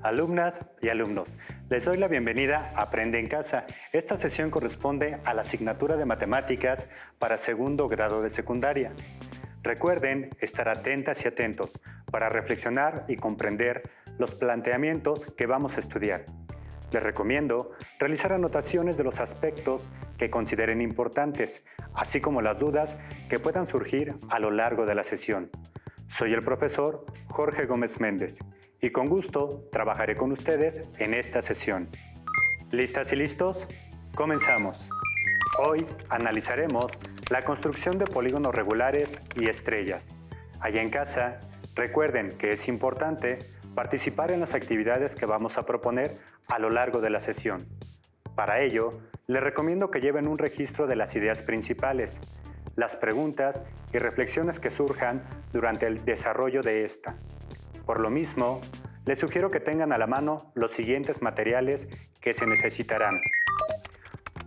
Alumnas y alumnos, les doy la bienvenida a Aprende en Casa. Esta sesión corresponde a la asignatura de Matemáticas para segundo grado de secundaria. Recuerden estar atentas y atentos para reflexionar y comprender los planteamientos que vamos a estudiar. Les recomiendo realizar anotaciones de los aspectos que consideren importantes, así como las dudas que puedan surgir a lo largo de la sesión. Soy el profesor Jorge Gómez Méndez y con gusto trabajaré con ustedes en esta sesión. ¿Listas y listos? Comenzamos. Hoy analizaremos la construcción de polígonos regulares y estrellas. Allá en casa, recuerden que es importante participar en las actividades que vamos a proponer a lo largo de la sesión. Para ello, les recomiendo que lleven un registro de las ideas principales, las preguntas y reflexiones que surjan durante el desarrollo de esta. Por lo mismo, les sugiero que tengan a la mano los siguientes materiales que se necesitarán: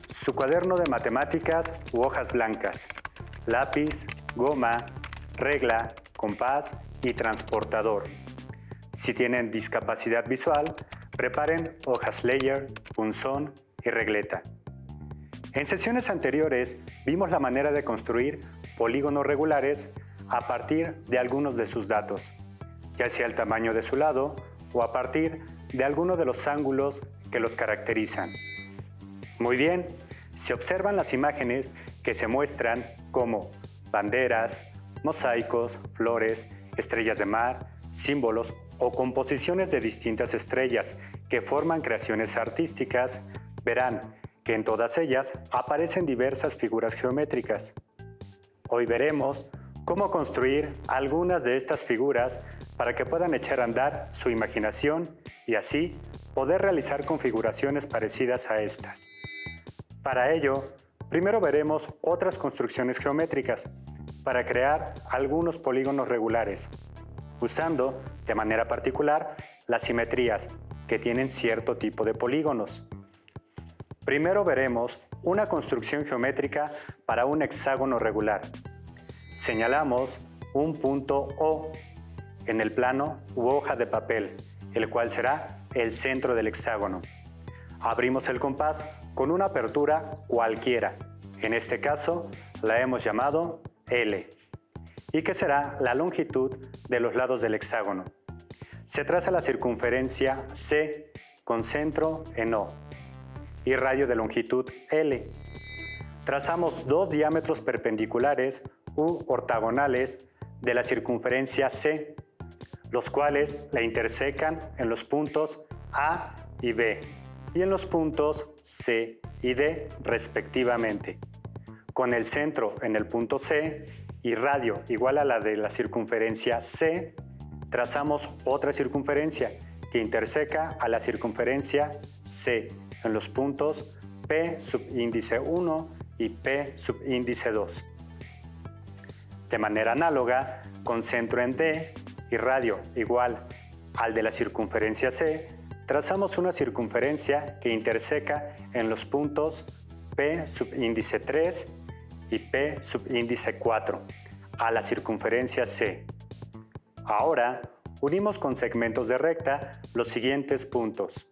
su cuaderno de matemáticas u hojas blancas, lápiz, goma, regla, compás y transportador. Si tienen discapacidad visual, preparen hojas layer, punzón y regleta. En sesiones anteriores vimos la manera de construir polígonos regulares a partir de algunos de sus datos, ya sea el tamaño de su lado o a partir de alguno de los ángulos que los caracterizan. Muy bien, si observan las imágenes que se muestran como banderas, mosaicos, flores, estrellas de mar, símbolos o composiciones de distintas estrellas que forman creaciones artísticas, verán que en todas ellas aparecen diversas figuras geométricas. Hoy veremos cómo construir algunas de estas figuras para que puedan echar a andar su imaginación y así poder realizar configuraciones parecidas a estas. Para ello, primero veremos otras construcciones geométricas para crear algunos polígonos regulares, usando de manera particular las simetrías que tienen cierto tipo de polígonos. Primero veremos una construcción geométrica para un hexágono regular. Señalamos un punto O en el plano u hoja de papel, el cual será el centro del hexágono. Abrimos el compás con una apertura cualquiera, en este caso la hemos llamado L, y que será la longitud de los lados del hexágono. Se traza la circunferencia C con centro en O y radio de longitud L. Trazamos dos diámetros perpendiculares u ortogonales de la circunferencia C, los cuales la intersecan en los puntos A y B y en los puntos C y D respectivamente, con el centro en el punto C y radio igual a la de la circunferencia C. Trazamos otra circunferencia que interseca a la circunferencia C en los puntos P subíndice 1 y P subíndice 2. De manera análoga, con centro en D y radio igual al de la circunferencia C, trazamos una circunferencia que interseca en los puntos P subíndice 3 y P subíndice 4 a la circunferencia C. Ahora, unimos con segmentos de recta los siguientes puntos: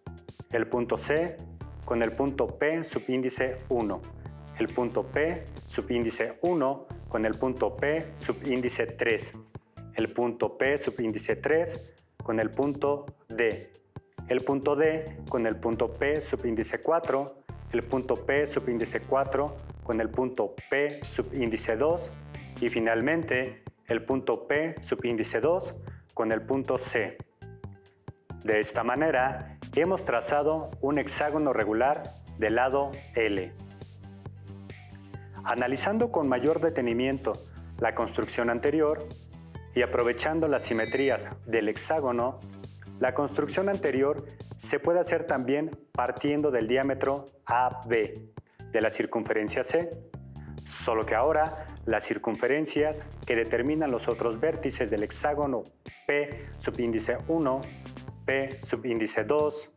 el punto C con el punto P subíndice 1, el punto P subíndice 1 con el punto P subíndice 3, el punto P subíndice 3 con el punto D, el punto D con el punto P subíndice 4, el punto P subíndice 4 con el punto P subíndice 2 y finalmente el punto P subíndice 2 con el punto C. De esta manera, hemos trazado un hexágono regular del lado L. Analizando con mayor detenimiento la construcción anterior y aprovechando las simetrías del hexágono, la construcción anterior se puede hacer también partiendo del diámetro AB de la circunferencia C, solo que ahora las circunferencias que determinan los otros vértices del hexágono P subíndice 1, P subíndice 2,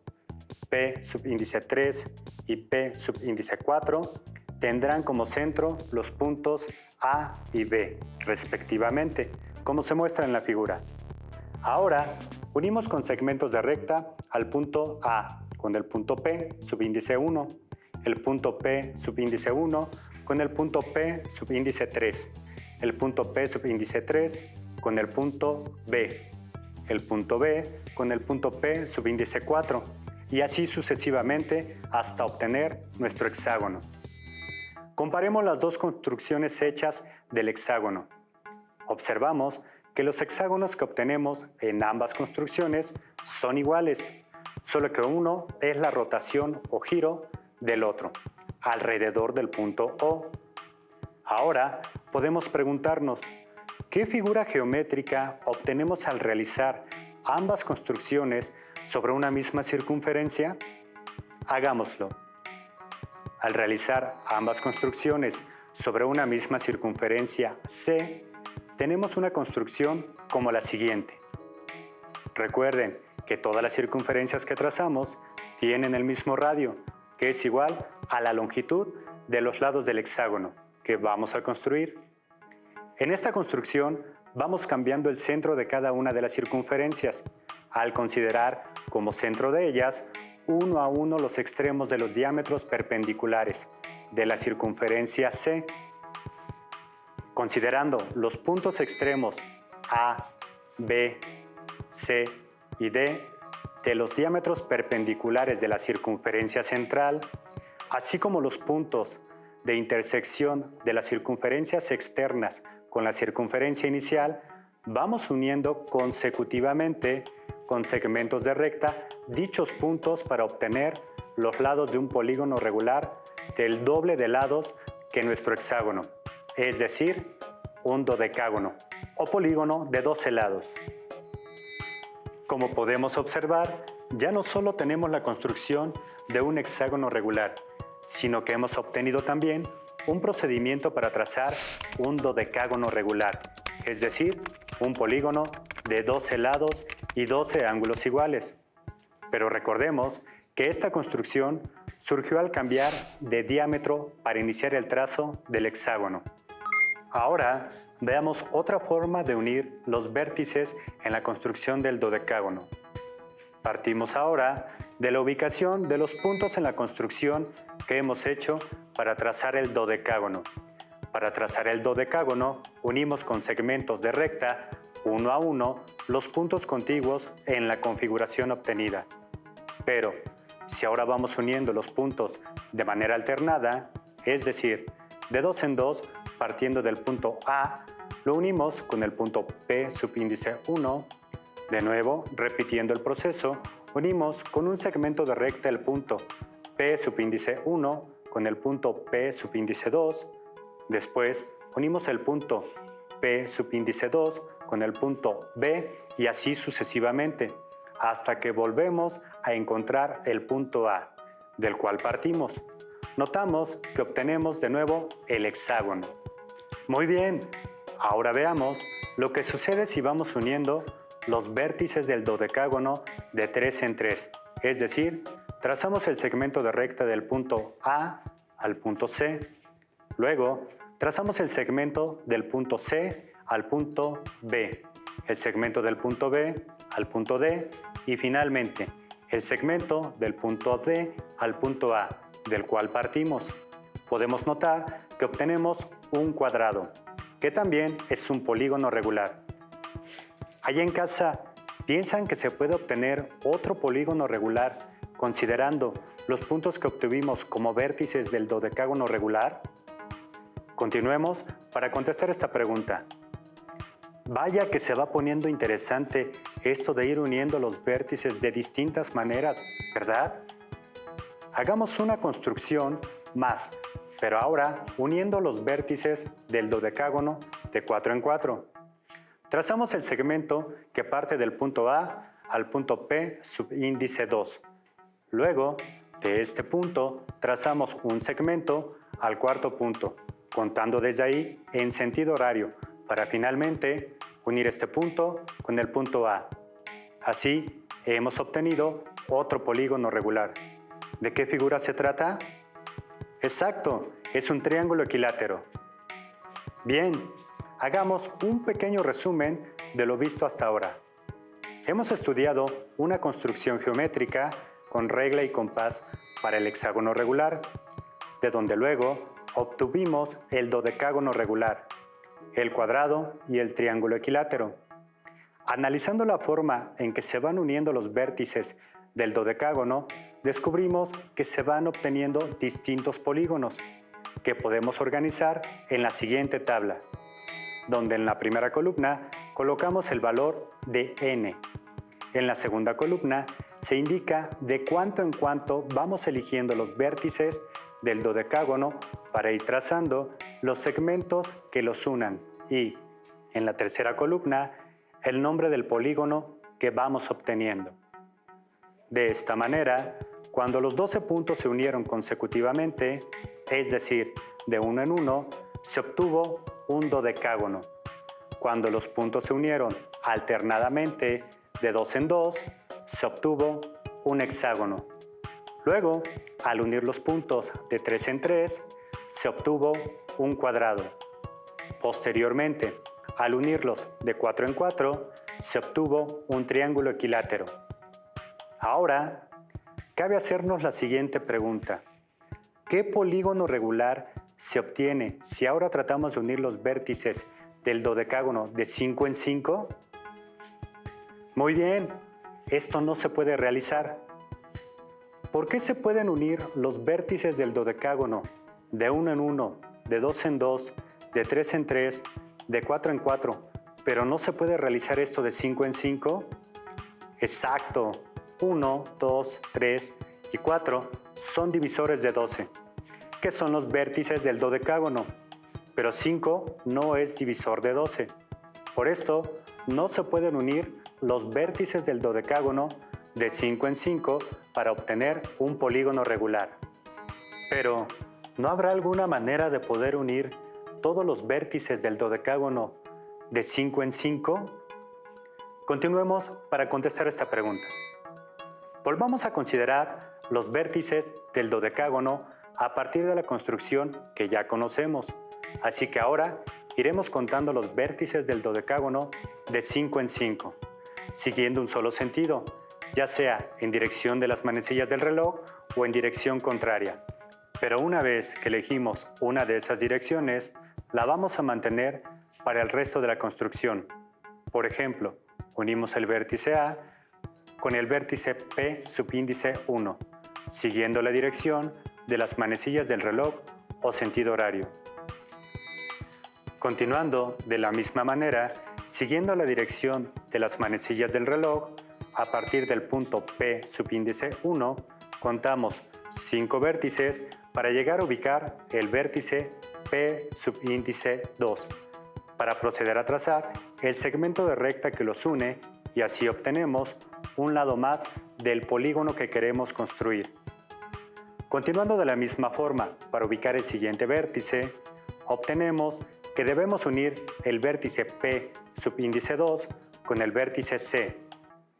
P subíndice 3 y P subíndice 4 tendrán como centro los puntos A y B, respectivamente, como se muestra en la figura. Ahora, unimos con segmentos de recta al punto A con el punto P subíndice 1, el punto P subíndice 1 con el punto P subíndice 3, el punto P subíndice 3 con el punto B, el punto B con el punto P subíndice 4 y así sucesivamente hasta obtener nuestro hexágono. Comparemos las dos construcciones hechas del hexágono. Observamos que los hexágonos que obtenemos en ambas construcciones son iguales, solo que uno es la rotación o giro del otro, alrededor del punto O. Ahora podemos preguntarnos, ¿qué figura geométrica obtenemos al realizar ambas construcciones sobre una misma circunferencia? Hagámoslo. Al realizar ambas construcciones sobre una misma circunferencia C, tenemos una construcción como la siguiente. Recuerden que todas las circunferencias que trazamos tienen el mismo radio, que es igual a la longitud de los lados del hexágono que vamos a construir. En esta construcción vamos cambiando el centro de cada una de las circunferencias, al considerar como centro de ellas uno a uno los extremos de los diámetros perpendiculares de la circunferencia C. Considerando los puntos extremos A, B, C y D de los diámetros perpendiculares de la circunferencia central, así como los puntos de intersección de las circunferencias externas con la circunferencia inicial, vamos uniendo consecutivamente con segmentos de recta dichos puntos para obtener los lados de un polígono regular del doble de lados que nuestro hexágono, es decir, un dodecágono o polígono de 12 lados. Como podemos observar, ya no solo tenemos la construcción de un hexágono regular, sino que hemos obtenido también un procedimiento para trazar un dodecágono regular, es decir, un polígono de 12 lados y 12 ángulos iguales. Pero recordemos que esta construcción surgió al cambiar de diámetro para iniciar el trazo del hexágono. Ahora veamos otra forma de unir los vértices en la construcción del dodecágono. Partimos ahora de la ubicación de los puntos en la construcción que hemos hecho para trazar el dodecágono. Para trazar el dodecágono, unimos con segmentos de recta, uno a uno, los puntos contiguos en la configuración obtenida. Pero, si ahora vamos uniendo los puntos de manera alternada, es decir, de dos en dos, partiendo del punto A, lo unimos con el punto P subíndice 1. De nuevo, repitiendo el proceso, unimos con un segmento de recta el punto P subíndice 1 con el punto P subíndice 2. Después, unimos el punto P subíndice 2 con el punto B y así sucesivamente, hasta que volvemos a encontrar el punto A, del cual partimos. Notamos que obtenemos de nuevo el hexágono. Muy bien, ahora veamos lo que sucede si vamos uniendo los vértices del dodecágono de 3 en 3, es decir, trazamos el segmento de recta del punto A al punto C. Luego, trazamos el segmento del punto C al punto B, el segmento del punto B al punto D y finalmente el segmento del punto D al punto A, del cual partimos. Podemos notar que obtenemos un cuadrado, que también es un polígono regular. Allá en casa, ¿piensan que se puede obtener otro polígono regular considerando los puntos que obtuvimos como vértices del dodecágono regular? Continuemos para contestar esta pregunta. Vaya que se va poniendo interesante esto de ir uniendo los vértices de distintas maneras, ¿verdad? Hagamos una construcción más, pero ahora uniendo los vértices del dodecágono de 4 en 4. Trazamos el segmento que parte del punto A al punto P subíndice 2. Luego, de este punto, trazamos un segmento al cuarto punto, contando desde ahí en sentido horario, para finalmente unir este punto con el punto A. Así, hemos obtenido otro polígono regular. ¿De qué figura se trata? Exacto, es un triángulo equilátero. Bien, hagamos un pequeño resumen de lo visto hasta ahora. Hemos estudiado una construcción geométrica con regla y compás para el hexágono regular, de donde luego obtuvimos el dodecágono regular, el cuadrado y el triángulo equilátero. Analizando la forma en que se van uniendo los vértices del dodecágono, descubrimos que se van obteniendo distintos polígonos, que podemos organizar en la siguiente tabla, donde en la primera columna colocamos el valor de n. En la segunda columna se indica de cuánto en cuánto vamos eligiendo los vértices del dodecágono para ir trazando los segmentos que los unan y, en la tercera columna, el nombre del polígono que vamos obteniendo. De esta manera, cuando los 12 puntos se unieron consecutivamente, es decir, de uno en uno, se obtuvo un dodecágono. Cuando los puntos se unieron alternadamente, de 2 en 2, se obtuvo un hexágono. Luego, al unir los puntos de 3 en 3, se obtuvo un cuadrado. Posteriormente, al unirlos de 4 en 4, se obtuvo un triángulo equilátero. Ahora, cabe hacernos la siguiente pregunta. ¿Qué polígono regular se obtiene si ahora tratamos de unir los vértices del dodecágono de 5 en 5? Muy bien, esto no se puede realizar. ¿Por qué se pueden unir los vértices del dodecágono de 1 en 1, de 2 en 2, de 3 en 3, de 4 en 4, pero no se puede realizar esto de 5 en 5? Exacto, 1, 2, 3 y 4 son divisores de 12, que son los vértices del dodecágono, pero 5 no es divisor de 12. Por esto, no se pueden unir los vértices del dodecágono de 5 en 5 para obtener un polígono regular. Pero, ¿no habrá alguna manera de poder unir todos los vértices del dodecágono de 5 en 5? Continuemos para contestar esta pregunta. Volvamos a considerar los vértices del dodecágono a partir de la construcción que ya conocemos. Así que ahora iremos contando los vértices del dodecágono de 5 en 5, siguiendo un solo sentido, ya sea en dirección de las manecillas del reloj o en dirección contraria. Pero una vez que elegimos una de esas direcciones, la vamos a mantener para el resto de la construcción. Por ejemplo, unimos el vértice A con el vértice P subíndice 1, siguiendo la dirección de las manecillas del reloj o sentido horario. Continuando de la misma manera, siguiendo la dirección de las manecillas del reloj, a partir del punto P subíndice 1, contamos 5 vértices para llegar a ubicar el vértice P subíndice 2, para proceder a trazar el segmento de recta que los une y así obtenemos un lado más del polígono que queremos construir. Continuando de la misma forma, para ubicar el siguiente vértice, obtenemos que debemos unir el vértice P subíndice 2 con el vértice C.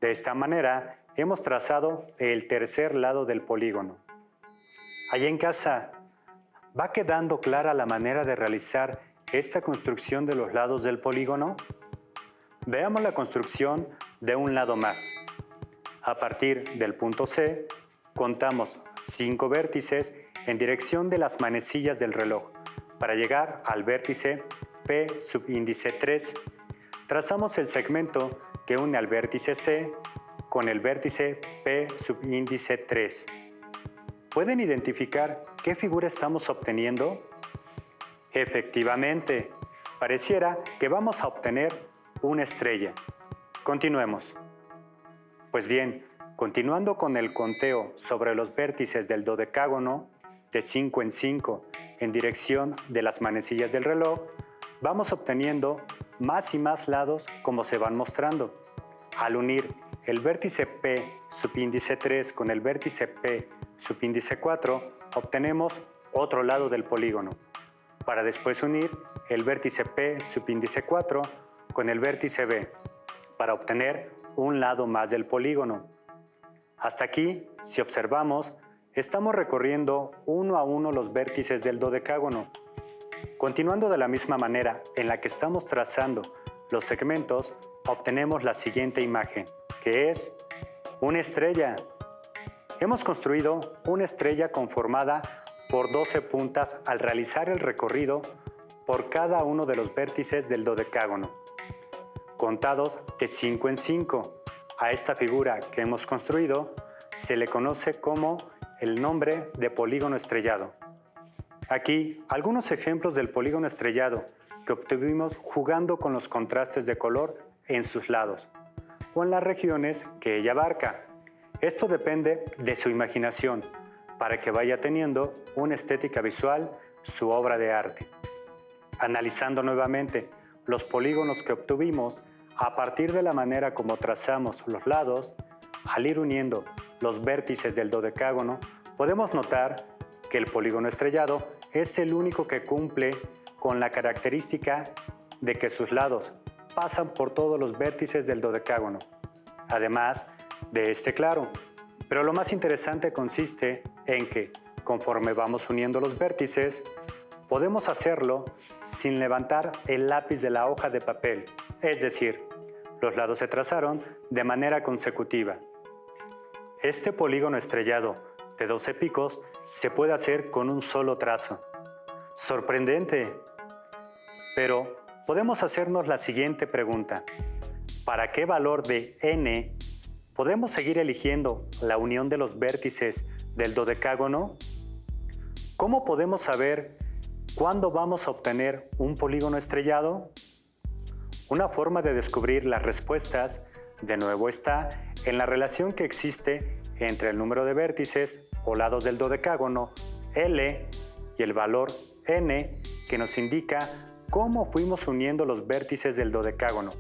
De esta manera, hemos trazado el tercer lado del polígono. Allá en casa, ¿va quedando clara la manera de realizar esta construcción de los lados del polígono? Veamos la construcción de un lado más. A partir del punto C, contamos 5 vértices en dirección de las manecillas del reloj para llegar al vértice P subíndice 3. Trazamos el segmento que une al vértice C con el vértice P subíndice 3. ¿Pueden identificar qué figura estamos obteniendo? Efectivamente, pareciera que vamos a obtener una estrella. Continuemos. Pues bien, continuando con el conteo sobre los vértices del dodecágono de 5 en 5 en dirección de las manecillas del reloj, vamos obteniendo más y más lados como se van mostrando. Al unir el vértice P subíndice 3 con el vértice P subíndice 4, obtenemos otro lado del polígono, para después unir el vértice P subíndice 4 con el vértice B, para obtener un lado más del polígono. Hasta aquí, si observamos, estamos recorriendo uno a uno los vértices del dodecágono. Continuando de la misma manera en la que estamos trazando los segmentos, obtenemos la siguiente imagen. que es una estrella. Hemos construido una estrella conformada por 12 puntas al realizar el recorrido por cada uno de los vértices del dodecágono, contados de 5 en 5. A esta figura que hemos construido se le conoce como el nombre de polígono estrellado. Aquí algunos ejemplos del polígono estrellado que obtuvimos jugando con los contrastes de color en sus lados o en las regiones que ella abarca. Esto depende de su imaginación para que vaya teniendo una estética visual su obra de arte. Analizando nuevamente los polígonos que obtuvimos a partir de la manera como trazamos los lados, al ir uniendo los vértices del dodecágono, podemos notar que el polígono estrellado es el único que cumple con la característica de que sus lados pasan por todos los vértices del dodecágono, además de este claro. Pero lo más interesante consiste en que, conforme vamos uniendo los vértices, podemos hacerlo sin levantar el lápiz de la hoja de papel, es decir, los lados se trazaron de manera consecutiva. Este polígono estrellado de 12 picos se puede hacer con un solo trazo. ¡Sorprendente! Pero podemos hacernos la siguiente pregunta. ¿Para qué valor de n podemos seguir eligiendo la unión de los vértices del dodecágono? ¿Cómo podemos saber cuándo vamos a obtener un polígono estrellado? Una forma de descubrir las respuestas, de nuevo, está en la relación que existe entre el número de vértices o lados del dodecágono L y el valor n, que nos indica cómo fuimos uniendo los vértices del dodecágono.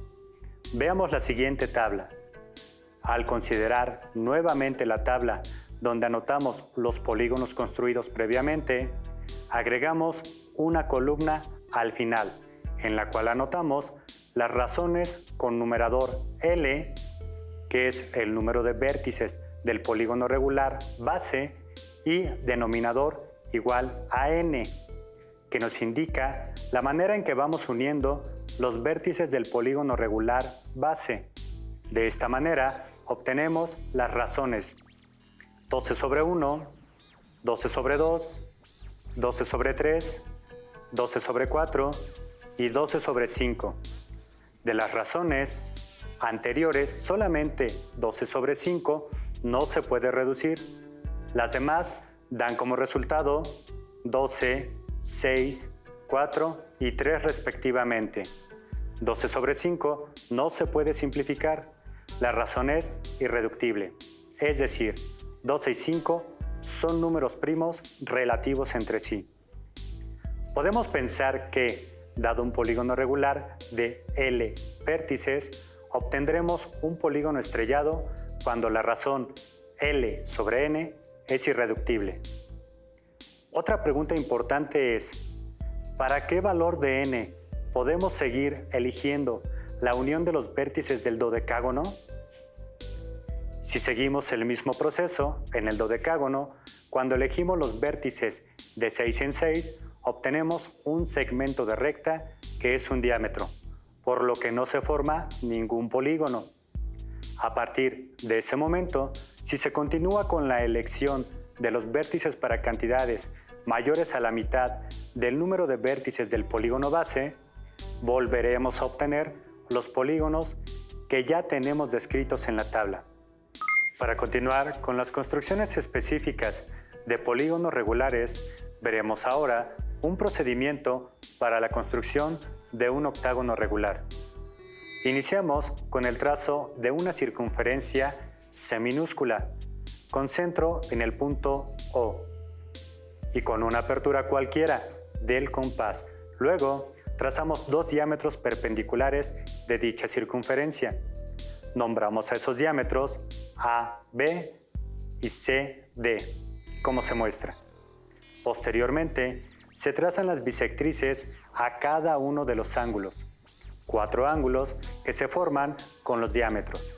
Veamos la siguiente tabla. Al considerar nuevamente la tabla donde anotamos los polígonos construidos previamente, agregamos una columna al final, en la cual anotamos las razones con numerador L, que es el número de vértices del polígono regular base, y denominador igual a n, que nos indica la manera en que vamos uniendo los vértices del polígono regular base. De esta manera obtenemos las razones 12 sobre 1, 12 sobre 2, 12 sobre 3, 12 sobre 4 y 12 sobre 5. De las razones anteriores, solamente 12 sobre 5 no se puede reducir. Las demás dan como resultado 12, 6, 4 y 3 respectivamente. 12 sobre 5 no se puede simplificar. La razón es irreductible, es decir, 12 y 5 son números primos relativos entre sí. Podemos pensar que, dado un polígono regular de L vértices, obtendremos un polígono estrellado cuando la razón L sobre n es irreductible. Otra pregunta importante es, ¿para qué valor de n podemos seguir eligiendo la unión de los vértices del dodecágono? Si seguimos el mismo proceso en el dodecágono, cuando elegimos los vértices de 6 en 6, obtenemos un segmento de recta que es un diámetro, por lo que no se forma ningún polígono. A partir de ese momento, si se continúa con la elección de los vértices para cantidades mayores a la mitad del número de vértices del polígono base, volveremos a obtener los polígonos que ya tenemos descritos en la tabla. Para continuar con las construcciones específicas de polígonos regulares, veremos ahora un procedimiento para la construcción de un octágono regular. Iniciamos con el trazo de una circunferencia C minúscula, con centro en el punto O, y con una apertura cualquiera del compás. Luego, trazamos dos diámetros perpendiculares de dicha circunferencia. Nombramos a esos diámetros A, B y C, D, como se muestra. Posteriormente, se trazan las bisectrices a cada uno de los ángulos, 4 ángulos que se forman con los diámetros.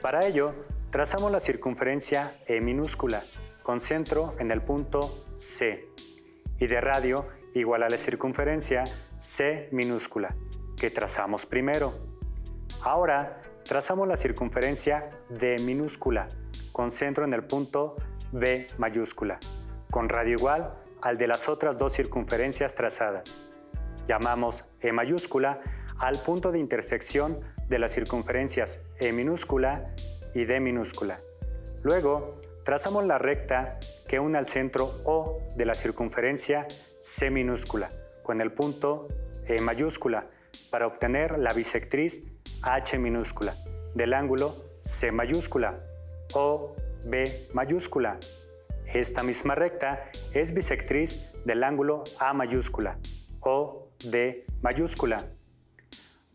Para ello, trazamos la circunferencia E minúscula, con centro en el punto C, y de radio igual a la circunferencia C minúscula, que trazamos primero. Ahora, trazamos la circunferencia D minúscula, con centro en el punto B mayúscula, con radio igual al de las otras dos circunferencias trazadas. Llamamos E mayúscula al punto de intersección de las circunferencias E minúscula y D minúscula. Luego, trazamos la recta que une al centro O de la circunferencia C minúscula con el punto E mayúscula para obtener la bisectriz H minúscula del ángulo C mayúscula o B mayúscula. Esta misma recta es bisectriz del ángulo A mayúscula o D mayúscula.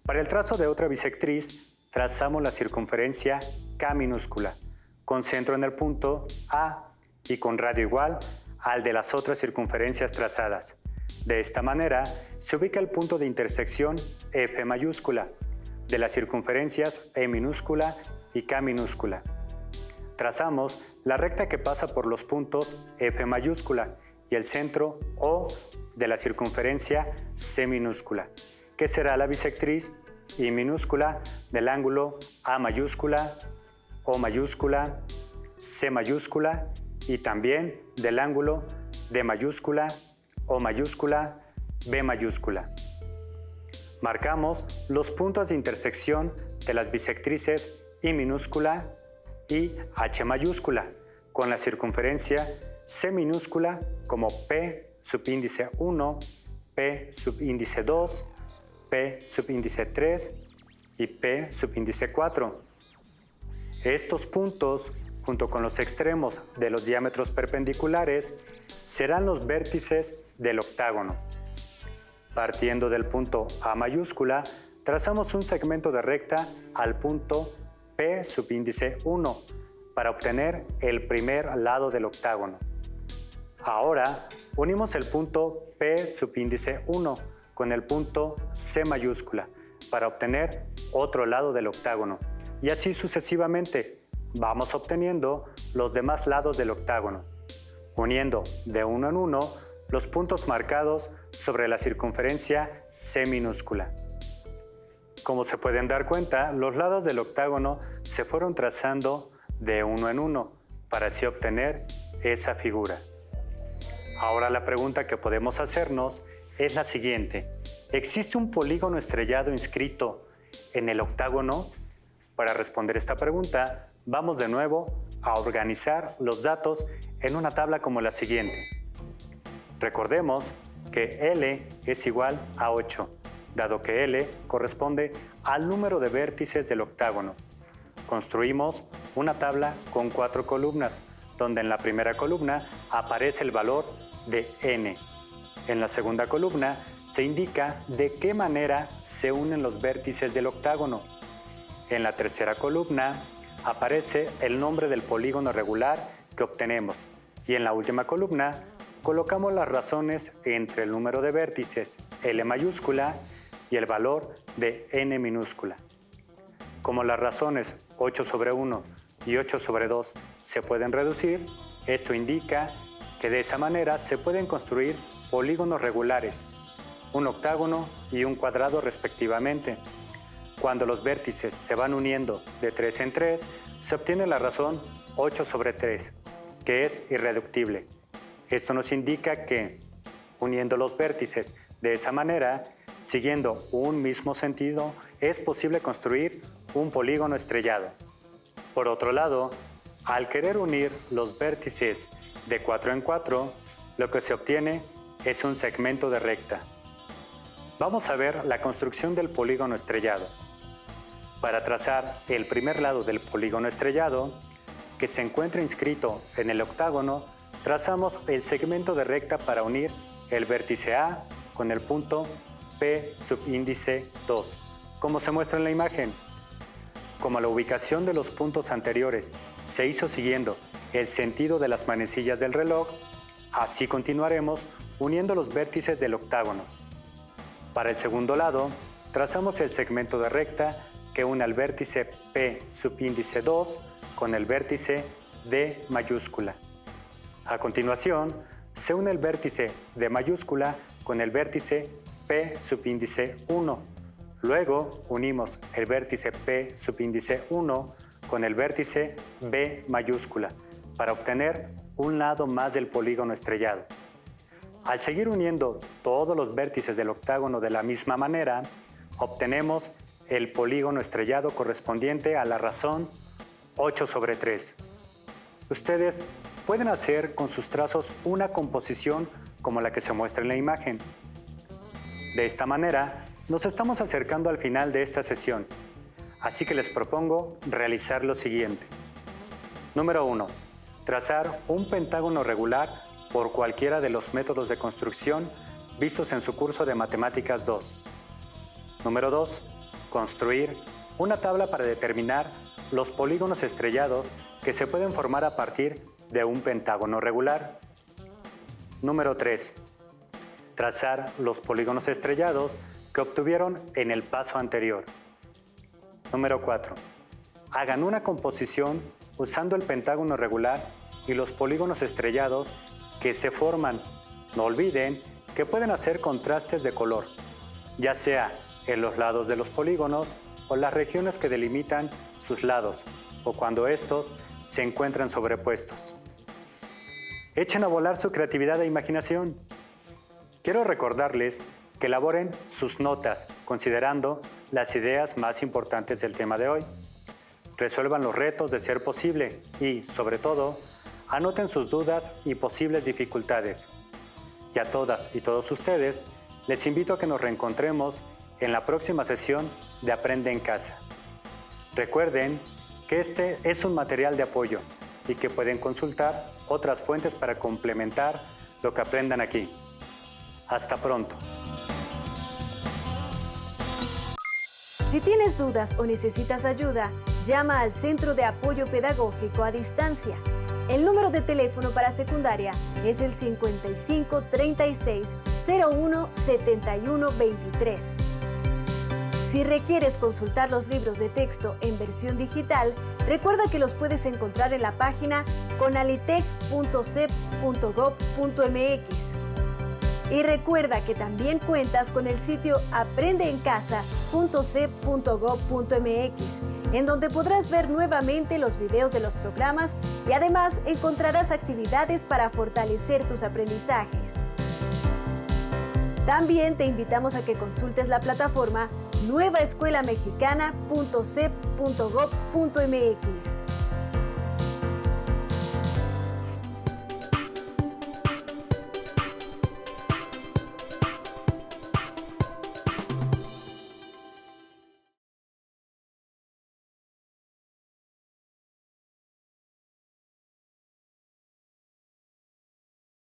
Para el trazo de otra bisectriz, trazamos la circunferencia K minúscula, con centro en el punto A y con radio igual al de las otras circunferencias trazadas. De esta manera, se ubica el punto de intersección F mayúscula de las circunferencias E minúscula y K minúscula. Trazamos la recta que pasa por los puntos F mayúscula y el centro O de la circunferencia C minúscula, que será la bisectriz I minúscula del ángulo A mayúscula, O mayúscula, C mayúscula y también del ángulo D mayúscula, O mayúscula, B mayúscula. Marcamos los puntos de intersección de las bisectrices I minúscula y H mayúscula con la circunferencia C minúscula como P subíndice 1, P subíndice 2, P subíndice 3 y P subíndice 4. Estos puntos, junto con los extremos de los diámetros perpendiculares, serán los vértices del octágono. Partiendo del punto A mayúscula, trazamos un segmento de recta al punto P subíndice 1 para obtener el primer lado del octágono. Ahora, unimos el punto P subíndice 1 con el punto C mayúscula para obtener otro lado del octágono y así sucesivamente vamos obteniendo los demás lados del octágono, uniendo de uno en uno los puntos marcados sobre la circunferencia C minúscula. Como se pueden dar cuenta, los lados del octágono se fueron trazando de uno en uno para así obtener esa figura. Ahora la pregunta que podemos hacernos es la siguiente: ¿existe un polígono estrellado inscrito en el octágono? Para responder esta pregunta, vamos de nuevo a organizar los datos en una tabla como la siguiente. Recordemos que L es igual a 8, dado que L corresponde al número de vértices del octágono. Construimos una tabla con 4 columnas, donde en la primera columna aparece el valor de n. En la segunda columna se indica de qué manera se unen los vértices del octágono. En la tercera columna aparece el nombre del polígono regular que obtenemos y en la última columna colocamos las razones entre el número de vértices L mayúscula y el valor de n minúscula. Como las razones 8 sobre 1 y 8 sobre 2 se pueden reducir, esto indica que de esa manera se pueden construir polígonos regulares, un octágono y un cuadrado respectivamente. Cuando los vértices se van uniendo de 3 en 3, se obtiene la razón 8 sobre 3, que es irreductible. Esto nos indica que, uniendo los vértices de esa manera, siguiendo un mismo sentido, es posible construir un polígono estrellado. Por otro lado, al querer unir los vértices de 4 en 4, lo que se obtiene es un segmento de recta. Vamos a ver la construcción del polígono estrellado. Para trazar el primer lado del polígono estrellado, que se encuentra inscrito en el octágono, trazamos el segmento de recta para unir el vértice A con el punto P subíndice 2, como se muestra en la imagen. Como la ubicación de los puntos anteriores se hizo siguiendo el sentido de las manecillas del reloj, así continuaremos uniendo los vértices del octágono. Para el segundo lado, trazamos el segmento de recta que une al vértice P subíndice 2 con el vértice D mayúscula. A continuación, se une el vértice D mayúscula con el vértice P subíndice 1, Luego unimos el vértice P subíndice 1 con el vértice B mayúscula para obtener un lado más del polígono estrellado. Al seguir uniendo todos los vértices del octágono de la misma manera, obtenemos el polígono estrellado correspondiente a la razón 8/3. Ustedes pueden hacer con sus trazos una composición como la que se muestra en la imagen. De esta manera, nos estamos acercando al final de esta sesión, así que les propongo realizar lo siguiente. Número 1. Trazar un pentágono regular por cualquiera de los métodos de construcción vistos en su curso de Matemáticas 2. Número 2. Construir una tabla para determinar los polígonos estrellados que se pueden formar a partir de un pentágono regular. Número 3. Trazar los polígonos estrellados que obtuvieron en el paso anterior. Número 4. Hagan una composición usando el pentágono regular y los polígonos estrellados que se forman. No olviden que pueden hacer contrastes de color, ya sea en los lados de los polígonos o las regiones que delimitan sus lados, o cuando estos se encuentran sobrepuestos. Echen a volar su creatividad e imaginación. Quiero recordarles que elaboren sus notas considerando las ideas más importantes del tema de hoy. Resuelvan los retos de ser posible y, sobre todo, anoten sus dudas y posibles dificultades. Y a todas y todos ustedes, les invito a que nos reencontremos en la próxima sesión de Aprende en Casa. Recuerden que este es un material de apoyo y que pueden consultar otras fuentes para complementar lo que aprendan aquí. Hasta pronto. Si tienes dudas o necesitas ayuda, llama al Centro de Apoyo Pedagógico a Distancia. El número de teléfono para secundaria es el 55 36 01 71 23. Si requieres consultar los libros de texto en versión digital, recuerda que los puedes encontrar en la página conalitec.cep.gov.mx. Y recuerda que también cuentas con el sitio aprendeencasa.cep.gov.mx, en donde podrás ver nuevamente los videos de los programas y además encontrarás actividades para fortalecer tus aprendizajes. También te invitamos a que consultes la plataforma nuevaescuelamexicana.cep.gov.mx.